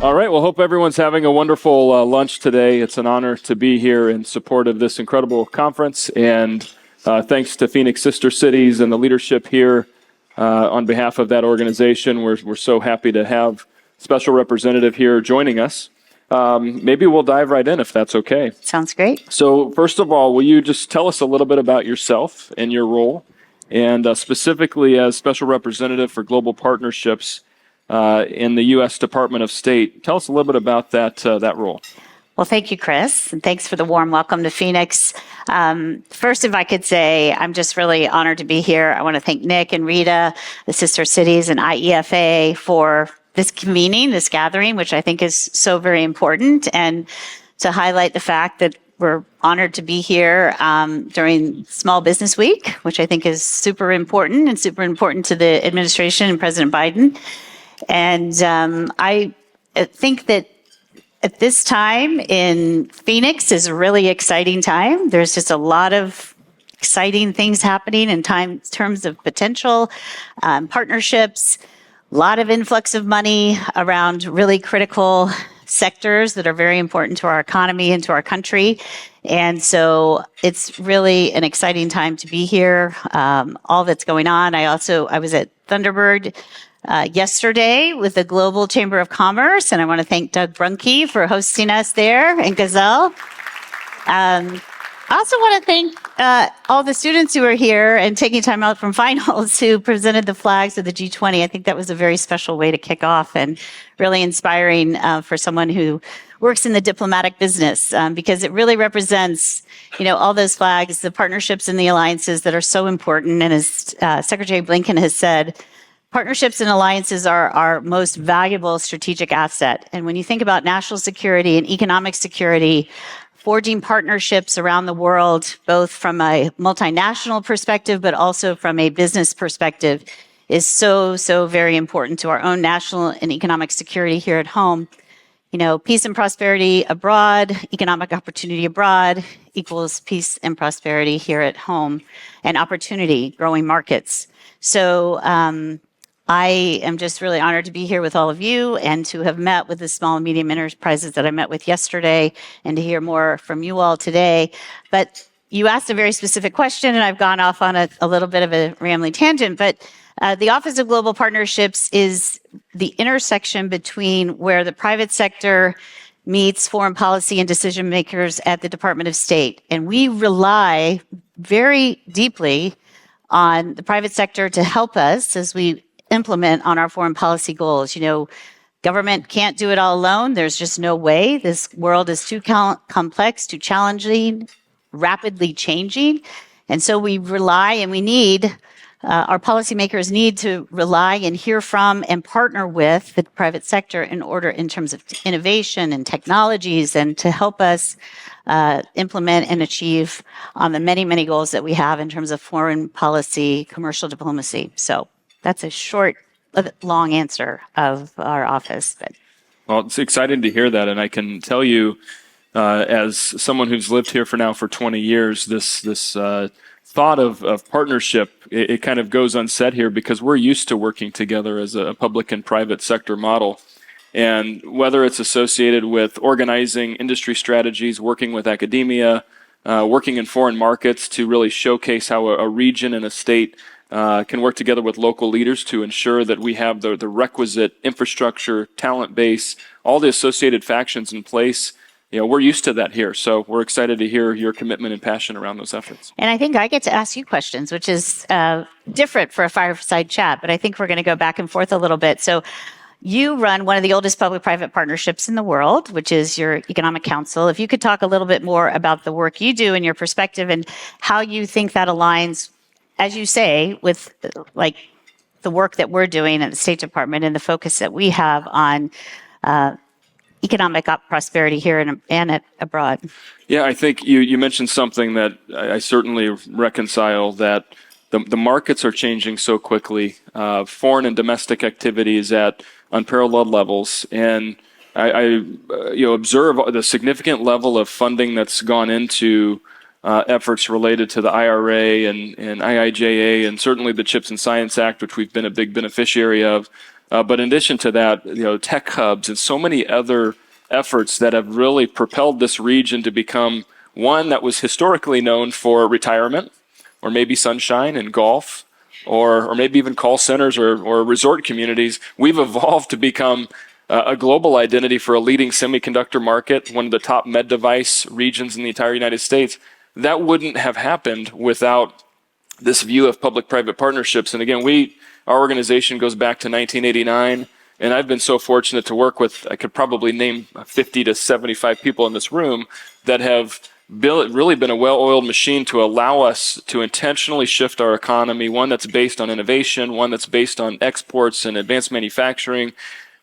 All right. Well, hope everyone's having a wonderful lunch today. It's an honor to be here in support of this incredible conference. And thanks to Phoenix Sister Cities and the leadership here on behalf of that organization. We're so happy to have special representative here joining us. Maybe we'll dive right in if that's okay. Sounds great. So first of all, will you just tell us a little bit about yourself and your role, and specifically as Special Representative for Global Partnerships in the U.S. Department of State. Tell us a little bit about that role. Well, thank you, Chris, and thanks for the warm welcome to Phoenix. First, if I could say, I'm just really honored to be here. I want to thank Nick and Rita, the Sister Cities, and IEFA for this convening, this gathering, which I think is so very important, and to highlight the fact that we're honored to be here during Small Business Week, which I think is super important to the administration and President Biden. And I think that at this time in Phoenix is a really exciting time. There's just a lot of exciting things happening in terms of potential partnerships, a lot of influx of money around really critical sectors that are very important to our economy and to our country. And so it's really an exciting time to be here, all that's going on. I was at Thunderbird yesterday with the Global Chamber of Commerce, and I want to thank Doug Brunke for hosting us there in Gazelle. I also want to thank all the students who are here and taking time out from finals who presented the flags of the G20. I think that was a very special way to kick off and really inspiring for someone who works in the diplomatic business because it really represents, all those flags, the partnerships and the alliances that are so important. And as Secretary Blinken has said, partnerships and alliances are our most valuable strategic asset. And when you think about national security and economic security, forging partnerships around the world, both from a multinational perspective, but also from a business perspective, is so, so very important to our own national and economic security here at home. Peace and prosperity abroad, economic opportunity abroad equals peace and prosperity here at home, and opportunity, growing markets. So I am just really honored to be here with all of you and to have met with the small and medium enterprises that I met with yesterday and to hear more from you all today. But you asked a very specific question, and I've gone off on a little bit of a rambling tangent, but the Office of Global Partnerships is the intersection between where the private sector meets foreign policy and decision makers at the Department of State. And we rely very deeply on the private sector to help us as we implement on our foreign policy goals. Government can't do it all alone. There's just no way. This world is too complex, too challenging, rapidly changing. And so we rely and we need, our policymakers need to rely and hear from and partner with the private sector in terms of innovation and technologies and to help us implement and achieve on the many, many goals that we have in terms of foreign policy, commercial diplomacy. So that's a short, long answer of our office. Well, it's exciting to hear that, and I can tell you, as someone who's lived here for 20 years, this thought of partnership, it kind of goes unsaid here because we're used to working together as a public and private sector model. And whether it's associated with organizing industry strategies, working with academia, working in foreign markets to really showcase how a region and a state can work together with local leaders to ensure that we have the requisite infrastructure, talent base, all the associated factions in place. We're used to that here. So we're excited to hear your commitment and passion around those efforts. And I think I get to ask you questions, which is different for a fireside chat, but I think we're going to go back and forth a little bit. So you run one of the oldest public-private partnerships in the world, which is your Economic Council. If you could talk a little bit more about the work you do and your perspective and how you think that aligns, as you say, with the work that we're doing at the State Department and the focus that we have on economic prosperity here and abroad. Yeah, I think you mentioned something that I certainly reconcile, that the markets are changing so quickly. Foreign and domestic activities at unparalleled levels, and I observe the significant level of funding that's gone into efforts related to the IRA and IIJA, and certainly the CHIPS and Science Act, which we've been a big beneficiary of. But in addition to that, tech hubs and so many other efforts that have really propelled this region to become one that was historically known for retirement, or maybe sunshine and golf, or maybe even call centers or resort communities. We've evolved to become a global identity for a leading semiconductor market, one of the top med device regions in the entire United States. That wouldn't have happened without this view of public-private partnerships. And again, our organization goes back to 1989, and I've been so fortunate to work with, I could probably name 50 to 75 people in this room that have really been a well-oiled machine to allow us to intentionally shift our economy, one that's based on innovation, one that's based on exports and advanced manufacturing.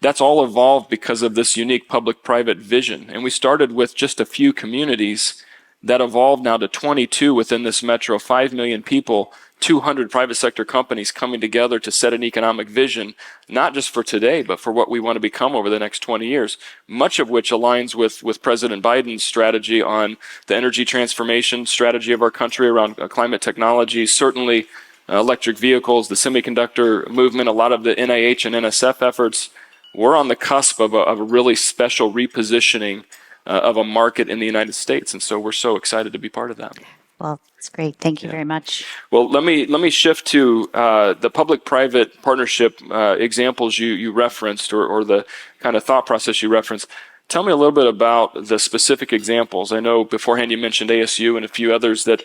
That's all evolved because of this unique public-private vision. And we started with just a few communities that evolved now to 22 within this metro, 5 million people, 200 private sector companies coming together to set an economic vision, not just for today, but for what we want to become over the next 20 years, much of which aligns with President Biden's strategy on the energy transformation strategy of our country around climate technology, certainly electric vehicles, the semiconductor movement, a lot of the NIH and NSF efforts. We're on the cusp of a really special repositioning of a market in the United States. And so we're so excited to be part of that. Well, that's great. Thank you very much. Well, let me shift to the public-private partnership examples you referenced, or the kind of thought process you referenced. Tell me a little bit about the specific examples. I know beforehand you mentioned ASU and a few others that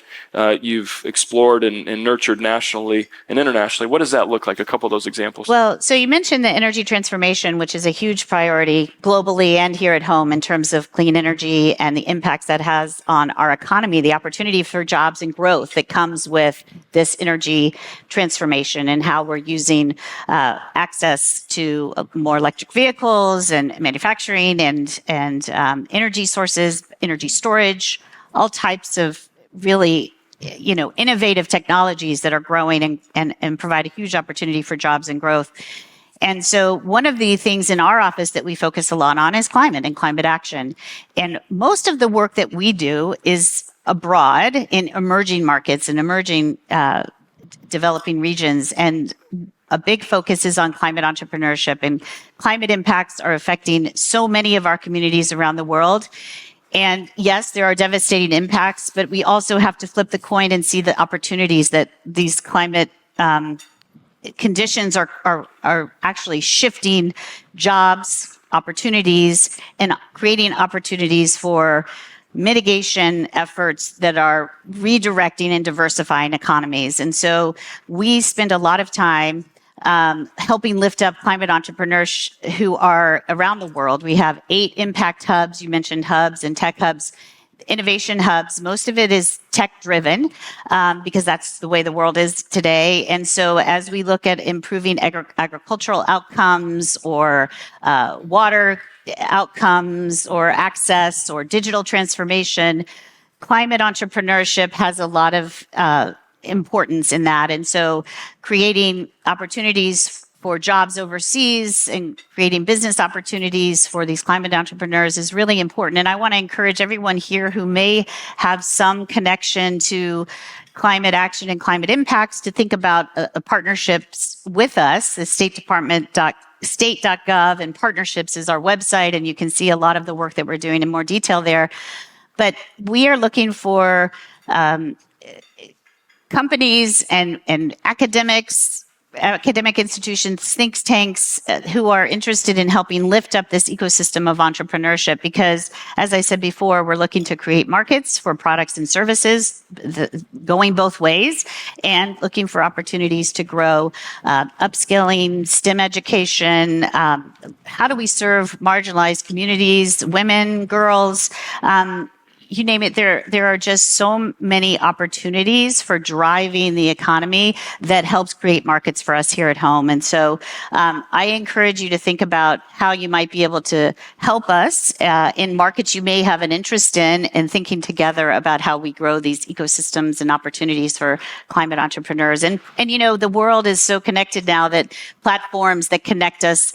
you've explored and nurtured nationally and internationally. What does that look like, a couple of those examples? Well, so you mentioned the energy transformation, which is a huge priority globally and here at home in terms of clean energy and the impacts that has on our economy, the opportunity for jobs and growth that comes with this energy transformation, and how we're using access to more electric vehicles and manufacturing and energy sources, energy storage, all types of really, innovative technologies that are growing and provide a huge opportunity for jobs and growth. And so one of the things in our office that we focus a lot on is climate and climate action. And most of the work that we do is abroad in emerging markets and emerging developing regions. And a big focus is on climate entrepreneurship, and climate impacts are affecting so many of our communities around the world. And yes, there are devastating impacts, but we also have to flip the coin and see the opportunities that these climate conditions are actually shifting jobs, opportunities, and creating opportunities for mitigation efforts that are redirecting and diversifying economies. And so we spend a lot of time helping lift up climate entrepreneurs who are around the world. We have 8 impact hubs. You mentioned hubs and tech hubs, innovation hubs. Most of it is tech driven because that's the way the world is today. And so as we look at improving agricultural outcomes or water outcomes or access or digital transformation, climate entrepreneurship has a lot of importance in that. And so creating opportunities for jobs overseas and creating business opportunities for these climate entrepreneurs is really important. And I want to encourage everyone here who may have some connection to climate action and climate impacts to think about partnerships with us. The State Department state.gov and partnerships is our website, and you can see a lot of the work that we're doing in more detail there. But we are looking for companies and academic institutions, think tanks who are interested in helping lift up this ecosystem of entrepreneurship. Because, as I said before, we're looking to create markets for products and services, going both ways, and looking for opportunities to grow upskilling, STEM education. How do we serve marginalized communities, women, girls? You name it, there are just so many opportunities for driving the economy that helps create markets for us here at home. And so I encourage you to think about how you might be able to help us in markets you may have an interest in, and thinking together about how we grow these ecosystems and opportunities for climate entrepreneurs. And the world is so connected now that platforms that connect us,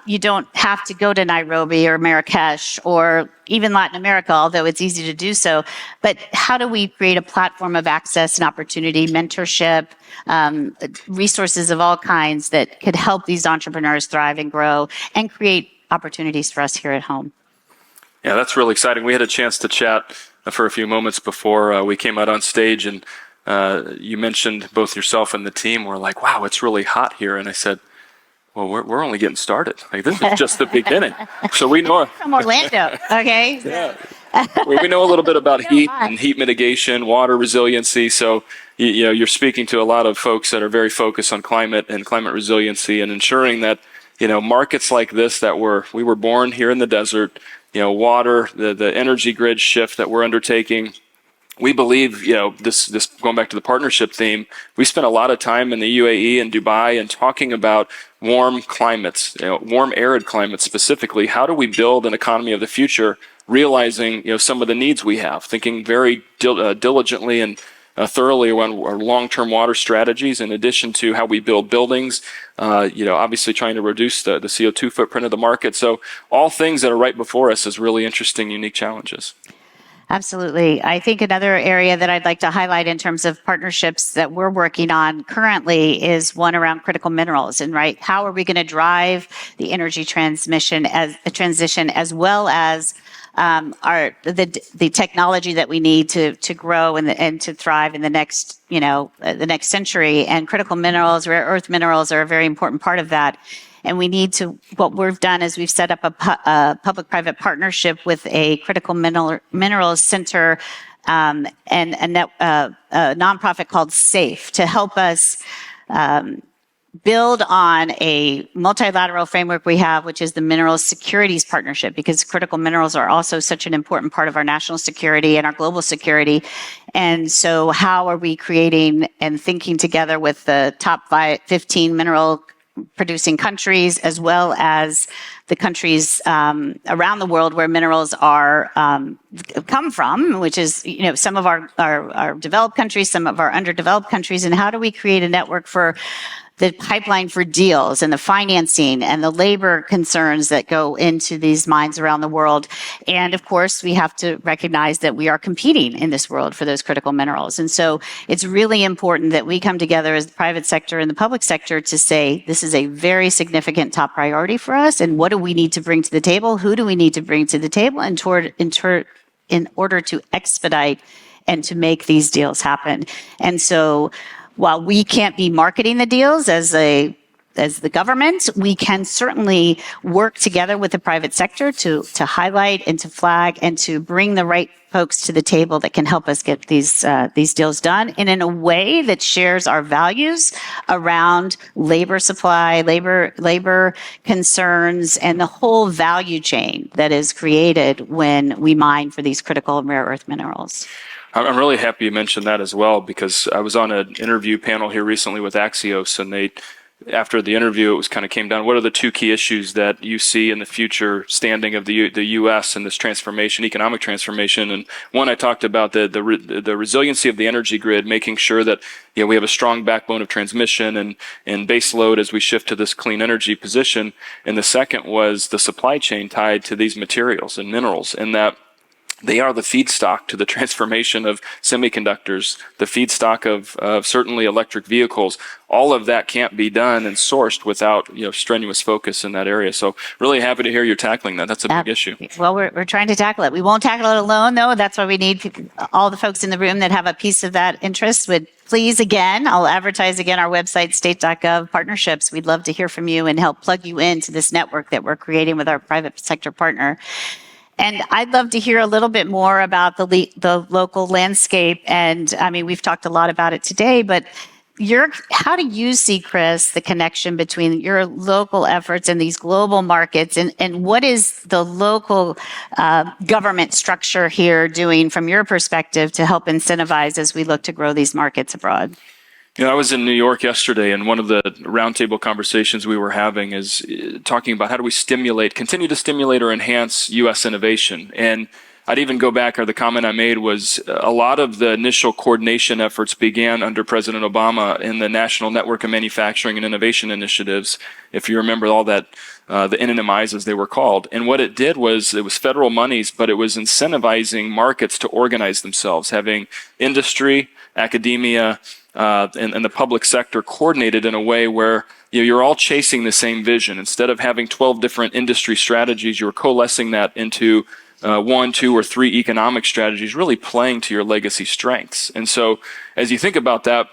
you don't have to go to Nairobi or Marrakesh or even Latin America, although it's easy to do so. But how do we create a platform of access and opportunity, mentorship, resources of all kinds that could help these entrepreneurs thrive and grow and create opportunities for us here at home? Yeah, that's really exciting. We had a chance to chat for a few moments before we came out on stage, and you mentioned both yourself and the team were like, wow, it's really hot here. And I said, well, we're only getting started. Like, this is just the beginning. So we know from Orlando, okay? Yeah. We know a little bit about heat and heat mitigation, water resiliency. So, you know, you're speaking to a lot of folks that are very focused on climate and climate resiliency and ensuring that, you know, markets like this that we were born here in the desert, you know, water, the energy grid shift that we're undertaking. We believe, you know, this going back to the partnership theme, we spent a lot of time in the UAE and Dubai and talking about warm climates, you know, warm arid climates specifically. How do we build an economy of the future, realizing, you know, some of the needs we have, thinking very diligently and thoroughly on our long-term water strategies, in addition to how we build buildings, you know, obviously trying to reduce the CO2 footprint of the market. So all things that are right before us is really interesting, unique challenges. Absolutely. I think another area that I'd like to highlight in terms of partnerships that we're working on currently is one around critical minerals. And right, how are we going to drive the energy transition as well as the technology that we need to grow and to thrive in the next, you know, the next century. And critical minerals, rare earth minerals, are a very important part of that. And we need to, what we've done is we've set up a public-private partnership with a critical minerals center and a nonprofit called SAFE to help us build on a multilateral framework we have, which is the Minerals Securities Partnership, because critical minerals are also such an important part of our national security and our global security. And so how are we creating and thinking together with the top 15 mineral producing countries, as well as the countries around the world where minerals are come from, which is, you know, some of our developed countries, some of our underdeveloped countries, and how do we create a network for the pipeline for deals and the financing and the labor concerns that go into these mines around the world. And of course, we have to recognize that we are competing in this world for those critical minerals. And so it's really important that we come together as the private sector and the public sector to say, this is a very significant top priority for us. And what do we need to bring to the table? Who do we need to bring to the table in order to expedite and to make these deals happen? And so while we can't be marketing the deals as the government, we can certainly work together with the private sector to highlight and to flag and to bring the right folks to the table that can help us get these deals done, and in a way that shares our values around labor supply, labor concerns, and the whole value chain that is created when we mine for these critical rare earth minerals. I'm really happy you mentioned that as well, because I was on an interview panel here recently with Axios, and after the interview, it came down, what are the two key issues that you see in the future standing of the U.S. and this transformation, economic transformation? And one, I talked about the resiliency of the energy grid, making sure that, you know, we have a strong backbone of transmission and base load as we shift to this clean energy position. And the second was the supply chain tied to these materials and minerals, and that they are the feedstock to the transformation of semiconductors, the feedstock of certainly electric vehicles. All of that can't be done and sourced without, you know, strenuous focus in that area. So really happy to hear you're tackling that. That's a big issue. Well, we're trying to tackle it. We won't tackle it alone, though. That's why we need all the folks in the room that have a piece of that interest would please, again, I'll advertise again our website, state.gov partnerships. We'd love to hear from you and help plug you into this network that we're creating with our private sector partner. And I'd love to hear a little bit more about the local landscape. And I mean, we've talked a lot about it today, but how do you see, Chris, the connection between your local efforts and these global markets? And what is the local government structure here doing from your perspective to help incentivize as we look to grow these markets abroad? You know, I was in New York yesterday, and one of the roundtable conversations we were having is talking about how do we continue to stimulate or enhance U.S. innovation. And I'd even go back, or the comment I made was a lot of the initial coordination efforts began under President Obama in the National Network of Manufacturing and Innovation Initiatives. If you remember all that, the NNMIs as they were called. And what it did was it was federal monies, but it was incentivizing markets to organize themselves, having industry, academia, and the public sector coordinated in a way where you're all chasing the same vision. Instead of having 12 different industry strategies, you're coalescing that into 1, 2, or 3 economic strategies, really playing to your legacy strengths. And so as you think about that,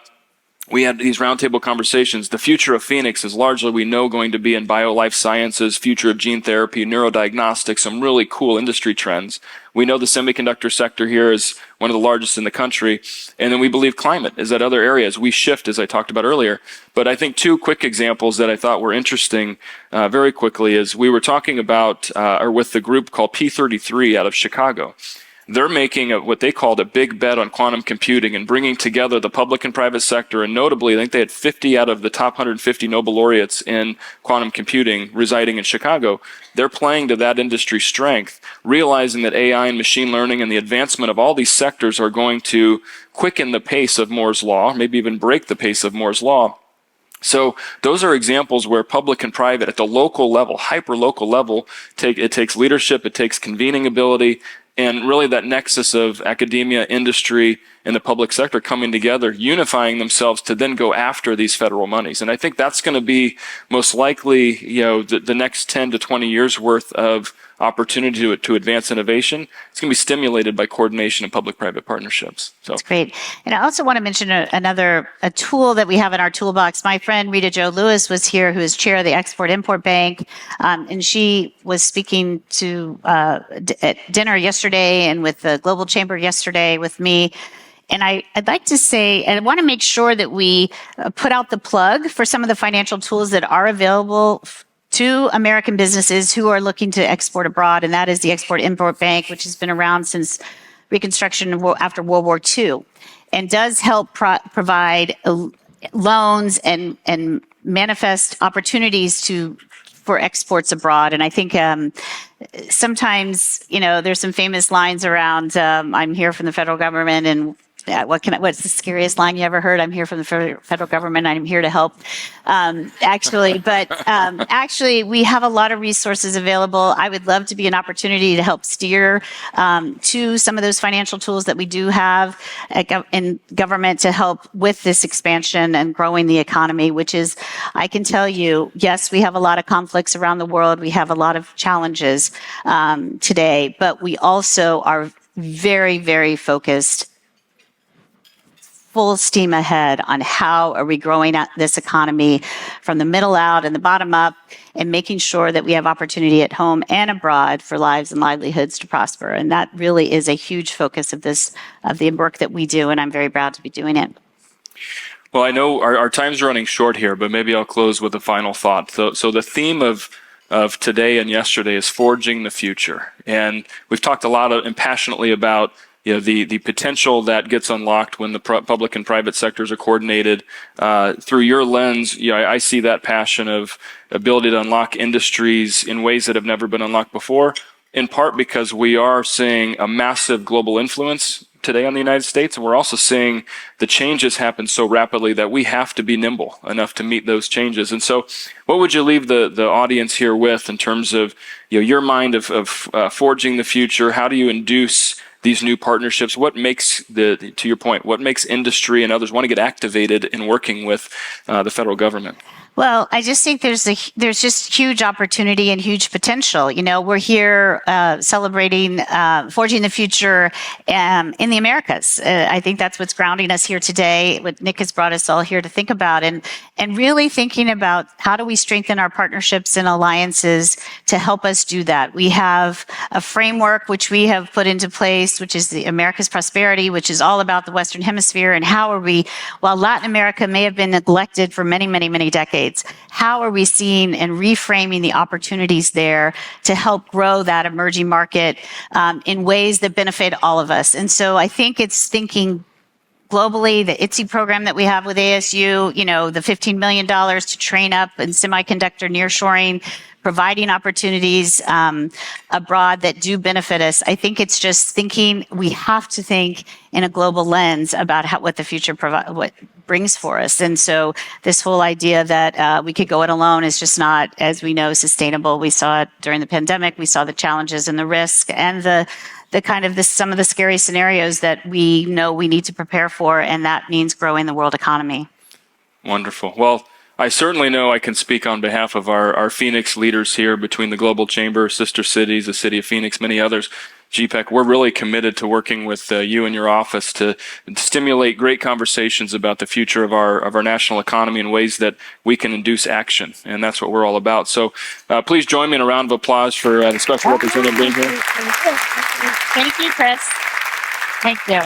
we had these roundtable conversations. The future of Phoenix is largely, we know, going to be in bio-life sciences, future of gene therapy, neurodiagnostics, some really cool industry trends. We know the semiconductor sector here is one of the largest in the country. And then we believe climate is at other areas. We shift, as I talked about earlier. But I think 2 quick examples that I thought were interesting very quickly is we were talking about, or with the group called P33 out of Chicago. They're making what they called a big bet on quantum computing and bringing together the public and private sector. And notably, I think they had 50 out of the top 150 Nobel laureates in quantum computing residing in Chicago. They're playing to that industry strength, realizing that AI and machine learning and the advancement of all these sectors are going to quicken the pace of Moore's law, maybe even break the pace of Moore's law. So those are examples where public and private at the local level, hyper-local level, it takes leadership, it takes convening ability, and really that nexus of academia, industry, and the public sector coming together, unifying themselves to then go after these federal monies. And I think that's going to be most likely, the next 10 to 20 years worth of opportunity to advance innovation. It's going to be stimulated by coordination and public-private partnerships. So that's great. And I also want to mention a tool that we have in our toolbox. My friend Rita Jo Lewis was here, who is chair of the Export-Import Bank, and she was speaking at dinner yesterday and with the Global Chamber yesterday with me. And I'd like to say, and I want to make sure that we put out the plug for some of the financial tools that are available to American businesses who are looking to export abroad, and that is the Export-Import Bank, which has been around since Reconstruction after World War II, and does help provide loans and manifest opportunities for exports abroad. And I think sometimes, there's some famous lines around, I'm here from the federal government, and what's the scariest line you ever heard? I'm here from the federal government. I'm here to help. Actually, we have a lot of resources available. I would love to be an opportunity to help steer to some of those financial tools that we do have in government to help with this expansion and growing the economy, which is, I can tell you, yes, we have a lot of conflicts around the world. We have a lot of challenges today, but we also are very, very focused, full steam ahead on how are we growing this economy from the middle out and the bottom up, and making sure that we have opportunity at home and abroad for lives and livelihoods to prosper. And that really is a huge focus of the work that we do, and I'm very proud to be doing it. Well, I know our time's running short here, but maybe I'll close with a final thought. So the theme of today and yesterday is forging the future. And we've talked a lot and passionately about the potential that gets unlocked when the public and private sectors are coordinated. Through your lens, I see that passion of ability to unlock industries in ways that have never been unlocked before, in part because we are seeing a massive global influence today on the United States, and we're also seeing the changes happen so rapidly that we have to be nimble enough to meet those changes. And so what would you leave the audience here with in terms of your mind of forging the future? How do you induce these new partnerships? What makes to your point, what makes industry and others want to get activated in working with the federal government? Well, I just think there's just huge opportunity and huge potential. We're here celebrating forging the future in the Americas. I think that's what's grounding us here today. What Nick has brought us all here to think about, and really thinking about how do we strengthen our partnerships and alliances to help us do that. We have a framework which we have put into place, which is the America's Prosperity, which is all about the Western Hemisphere, and how are we, while Latin America may have been neglected for many, many, many decades, how are we seeing and reframing the opportunities there to help grow that emerging market in ways that benefit all of us? And so I think it's thinking globally, the ITSE program that we have with ASU, the $15 million to train up in semiconductor nearshoring, providing opportunities abroad that do benefit us. I think it's just thinking, we have to think in a global lens about what the future what brings for us. And so this whole idea that we could go it alone is just not, as we know, sustainable. We saw it during the pandemic. We saw the challenges and the risk and the kind of some of the scary scenarios that we know we need to prepare for, and that means growing the world economy. Wonderful. Well, I certainly know I can speak on behalf of our Phoenix leaders here between the Global Chamber, Sister Cities, the City of Phoenix, many others. GPEC, we're really committed to working with you and your office to stimulate great conversations about the future of our national economy in ways that we can induce action, and that's what we're all about. So please join me in a round of applause for the Special Representative being here. Thank you, Chris. Thank you.